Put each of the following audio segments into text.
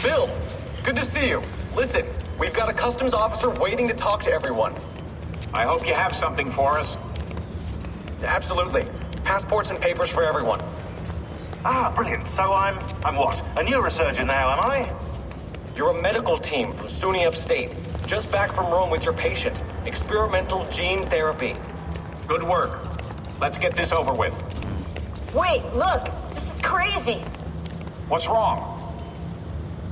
Bill, good to see you. Listen, we've got a customs officer waiting to talk to everyone. I hope you have something for us. Absolutely. Passports and papers for everyone. Ah, brilliant. So I'm what? A neurosurgeon now, am I? You're a medical team from SUNY Upstate. Just back from Rome with your patient. Experimental gene therapy. Good work. Let's get this over with. Wait, look! This is crazy! What's wrong?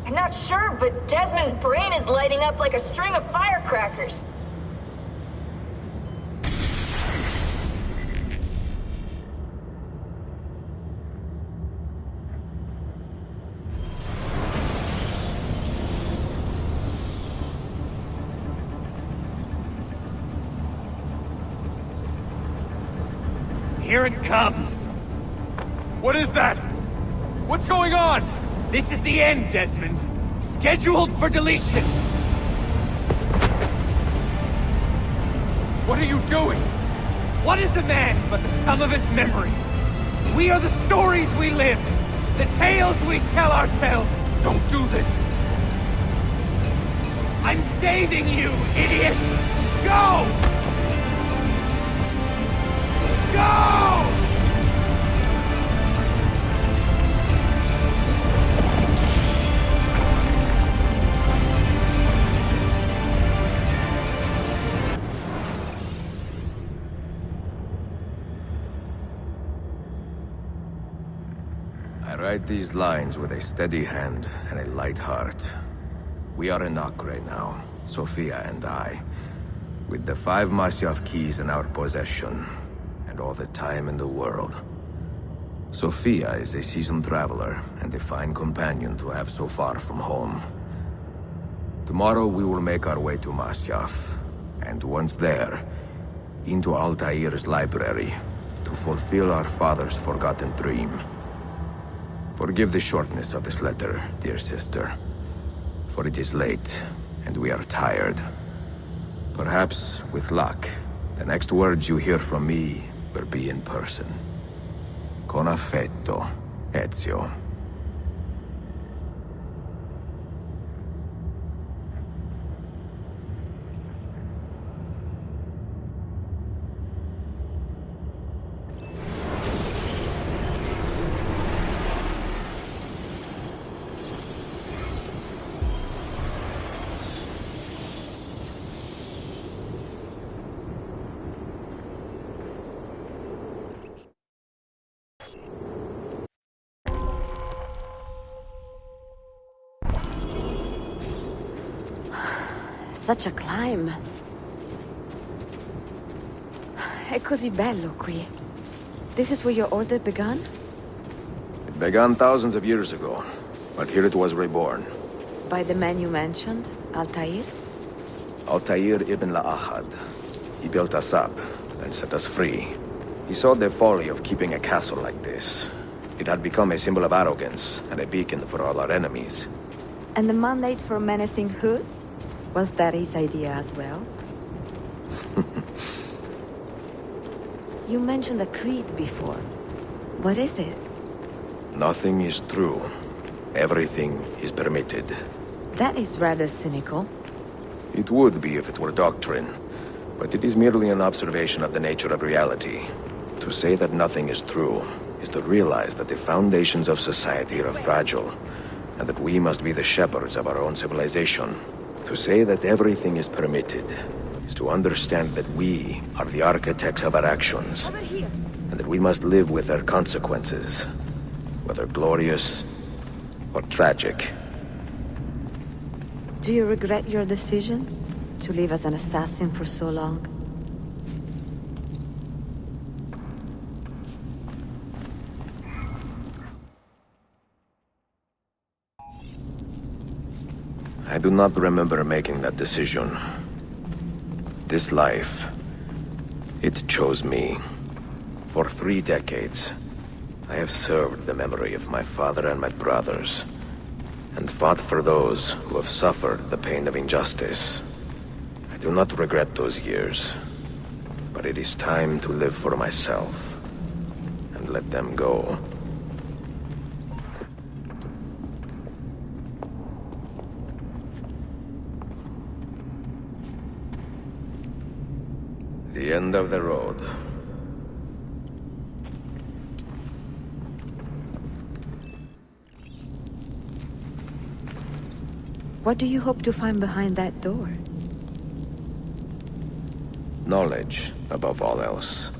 I'm not sure, but Desmond's brain is lighting up like a string of firecrackers. Here it comes! What is that? What's going on? This is the end, Desmond. Scheduled for deletion. What are you doing? What is a man but the sum of his memories? We are the stories we live, the tales we tell ourselves. Don't do this. I'm saving you, idiot! Go! Go! I write these lines with a steady hand and a light heart. We are in Acre now, Sofia and I, with the 5 Masyaf keys in our possession, and all the time in the world. Sofia is a seasoned traveler, and a fine companion to have so far from home. Tomorrow we will make our way to Masyaf, and once there, into Altair's library, to fulfill our father's forgotten dream. Forgive the shortness of this letter, dear sister, for it is late, and we are tired. Perhaps, with luck, the next words you hear from me will be in person. Con affetto, Ezio. Such a climb. È così bello qui. This is where your order began? It began thousands of years ago, but here it was reborn. By the man you mentioned, Altair? Altair ibn La'ahad. He built us up, then set us free. He saw the folly of keeping a castle like this. It had become a symbol of arrogance, and a beacon for all our enemies. And the mandate for menacing hoods? Was that his idea as well? You mentioned a creed before. What is it? Nothing is true. Everything is permitted. That is rather cynical. It would be if it were doctrine, but it is merely an observation of the nature of reality. To say that nothing is true is to realize that the foundations of society are fragile, and that we must be the shepherds of our own civilization. To say that everything is permitted is to understand that we are the architects of our actions, and that we must live with their consequences, whether glorious or tragic. Do you regret your decision to live as an assassin for so long? I do not remember making that decision. This life, it chose me. For 3 decades, I have served the memory of my father and my brothers, and fought for those who have suffered the pain of injustice. I do not regret those years, but it is time to live for myself, and let them go. the end of the road. What do you hope to find behind that door? Knowledge, above all else.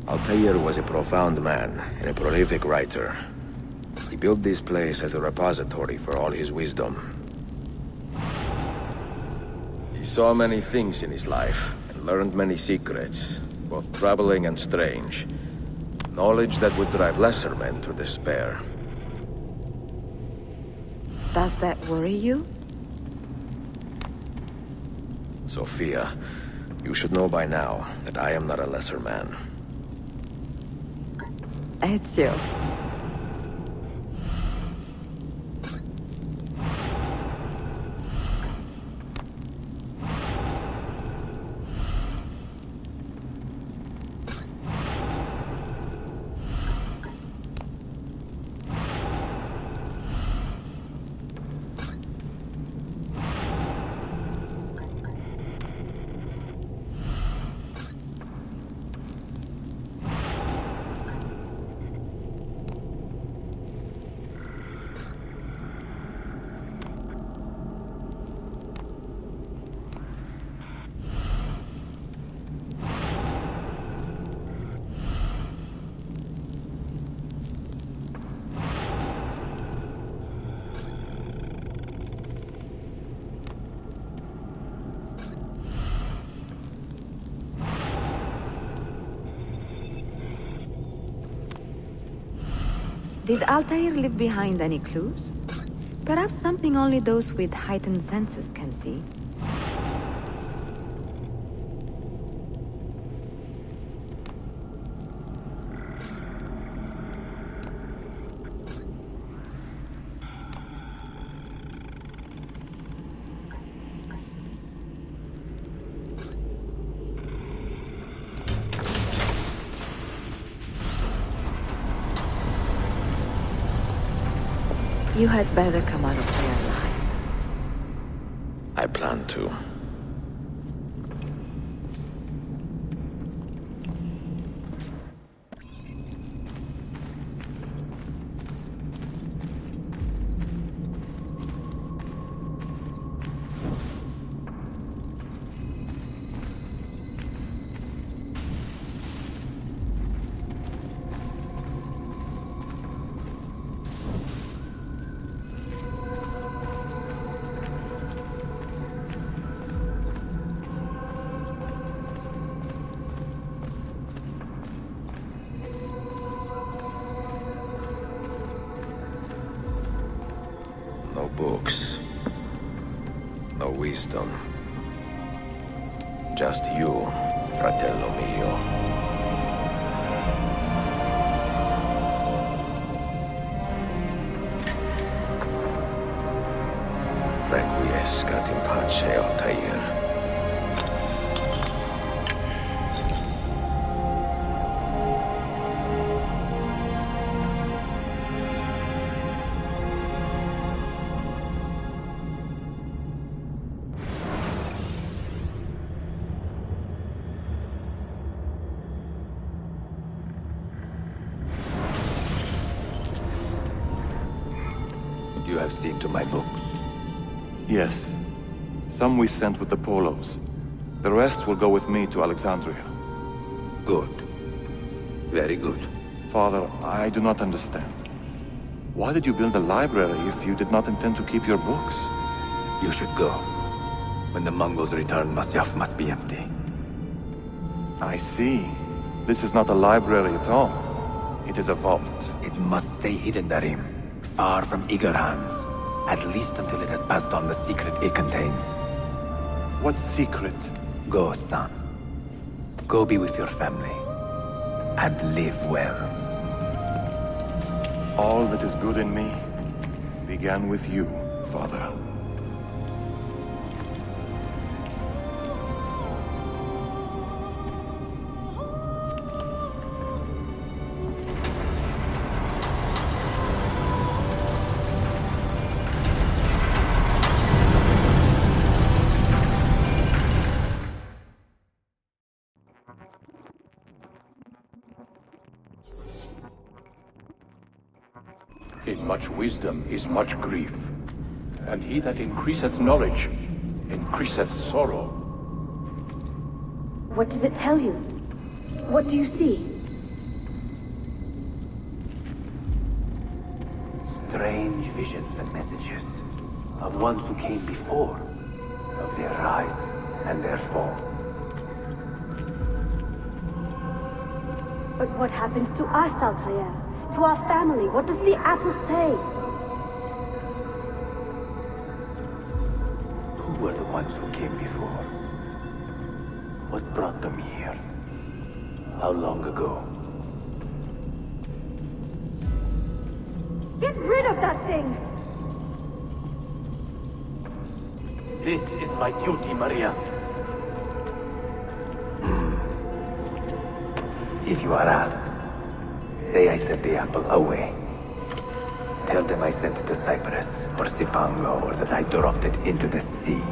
Altair was a profound man and a prolific writer. He built this place as a repository for all his wisdom. He saw many things in his life, and learned many secrets, both troubling and strange. Knowledge that would drive lesser men to despair. Does that worry you? Sophia, you should know by now that I am not a lesser man. Ezio. Did Altair leave behind any clues? Perhaps something only those with heightened senses can see. You had better come out of here alive. I plan to. No books. No wisdom. Just you, fratello mio. Requiescat in pace, Altair. You have seen to my books. Yes. Some we sent with the Polos. The rest will go with me to Alexandria. Good. Very good. Father, I do not understand. Why did you build a library if you did not intend to keep your books? You should go. When the Mongols return, Masyaf must be empty. I see. This is not a library at all. It is a vault. It must stay hidden, Darim. Far from eager hands. At least until it has passed on the secret it contains. What secret? Go, son. Go be with your family. And live well. All that is good in me began with you, Father. In much wisdom is much grief, and he that increaseth knowledge increaseth sorrow. What does it tell you? What do you see? Strange visions and messages of ones who came before, of their rise and their fall. But what happens to us, Altair? To our family? What does the apple say? Who were the ones who came before? What brought them here? How long ago? Get rid of that thing! This is my duty, Maria. If you are asked, say I sent the apple away. Tell them I sent it to Cyprus or Cipango, or that I dropped it into the sea.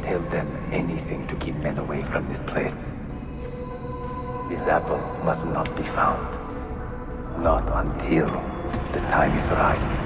Tell them anything to keep men away from this place. This apple must not be found. Not until the time is right.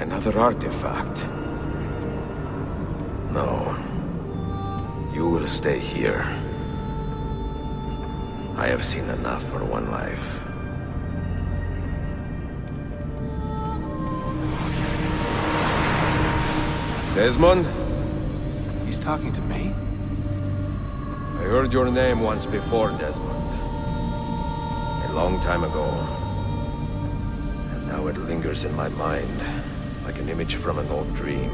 Another artifact. No. You will stay here. I have seen enough for one life. Desmond? He's talking to me? I heard your name once before, Desmond. A long time ago. And now it lingers in my mind, like an image from an old dream.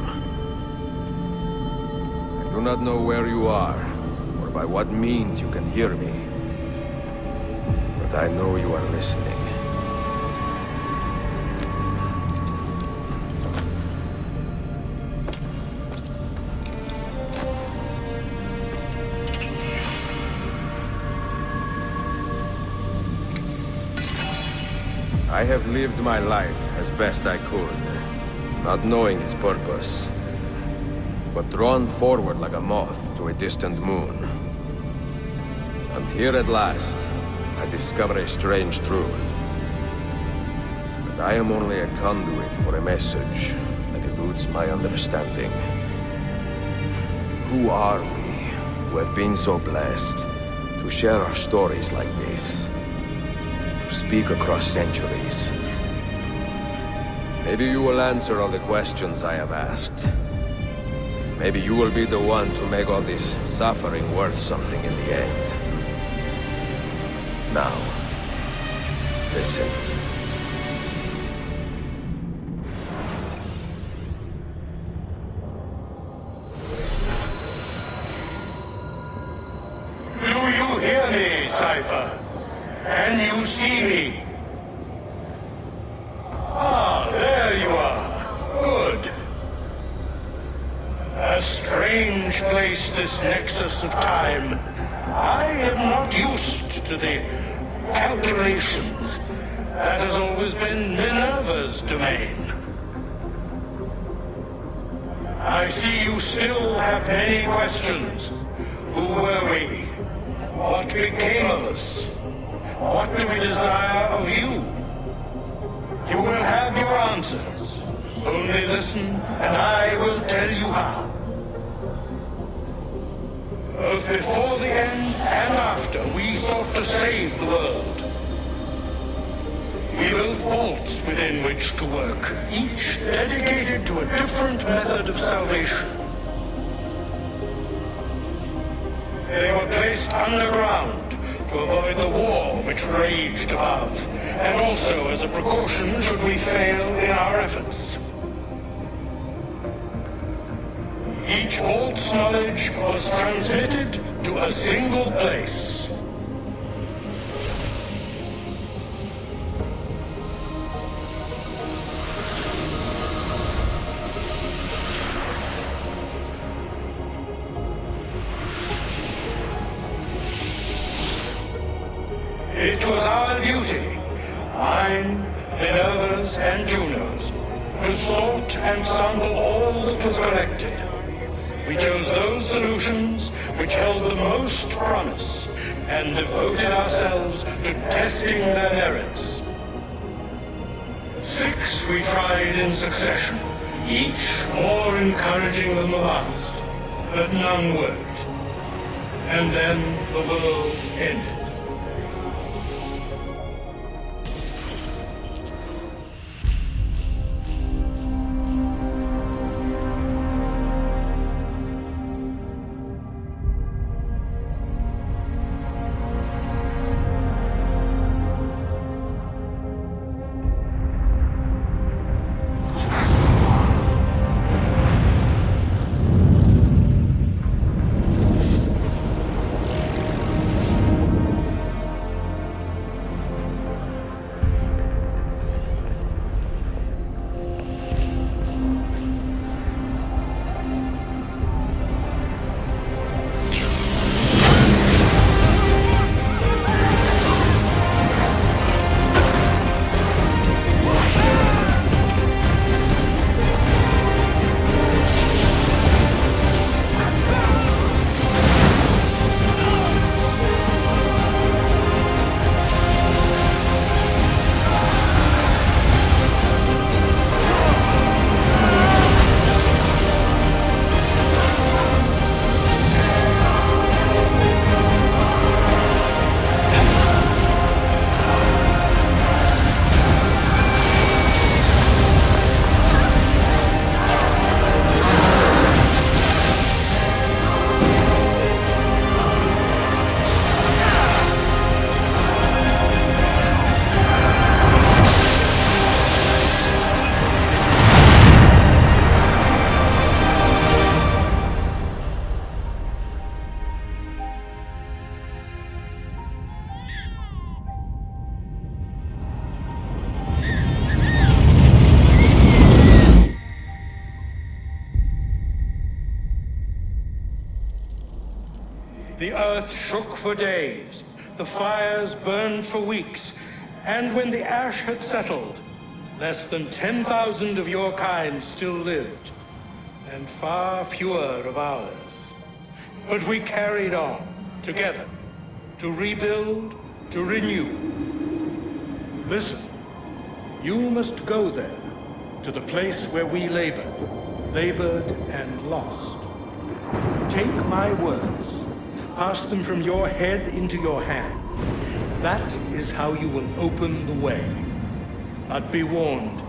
I do not know where you are, or by what means you can hear me. But I know you are listening. I have lived my life as best I could, not knowing its purpose, but drawn forward like a moth to a distant moon. And here at last, I discover a strange truth. That I am only a conduit for a message that eludes my understanding. Who are we, who have been so blessed to share our stories like this? Speak across centuries. Maybe you will answer all the questions I have asked. Maybe you will be the one to make all this suffering worth something in the end. Now, listen. Do you hear me, Cypher? Can you see me? Ah, there you are. Good. A strange place, this nexus of time. I am not used to the calculations. That has always been Minerva's domain. I see you still have many questions. Who were we? What became of us? What do we desire of you? You will have your answers. Only listen, and I will tell you how. Both before the end and after, we sought to save the world. We built vaults within which to work, each dedicated to a different method of salvation. They were placed underground to avoid the war which raged above, and also as a precaution should we fail in our efforts. Each vault's knowledge was transmitted to a single place. It was our duty, mine, Minerva's, and Juno's, to sort and sample all that was collected. We chose those solutions which held the most promise, and devoted ourselves to testing their merits. 6 we tried in succession, each more encouraging than the last, but none worked. And then the world ended. The earth shook for days, the fires burned for weeks, and when the ash had settled, less than 10,000 of your kind still lived, and far fewer of ours. But we carried on, together, to rebuild, to renew. Listen, you must go there, to the place where we labored and lost. Take my words. Pass them from your head into your hands. That is how you will open the way. But be warned,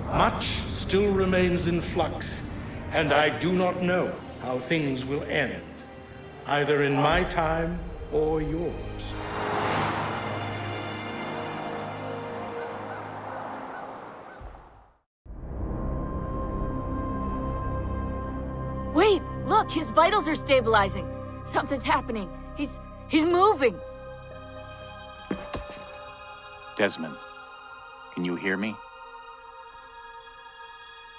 much still remains in flux, and I do not know how things will end, either in my time or yours. Wait, look, his vitals are stabilizing. Something's happening. He's moving. Desmond, can you hear me?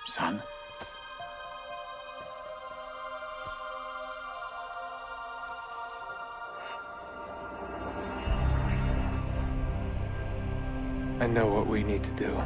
Son? I know what we need to do.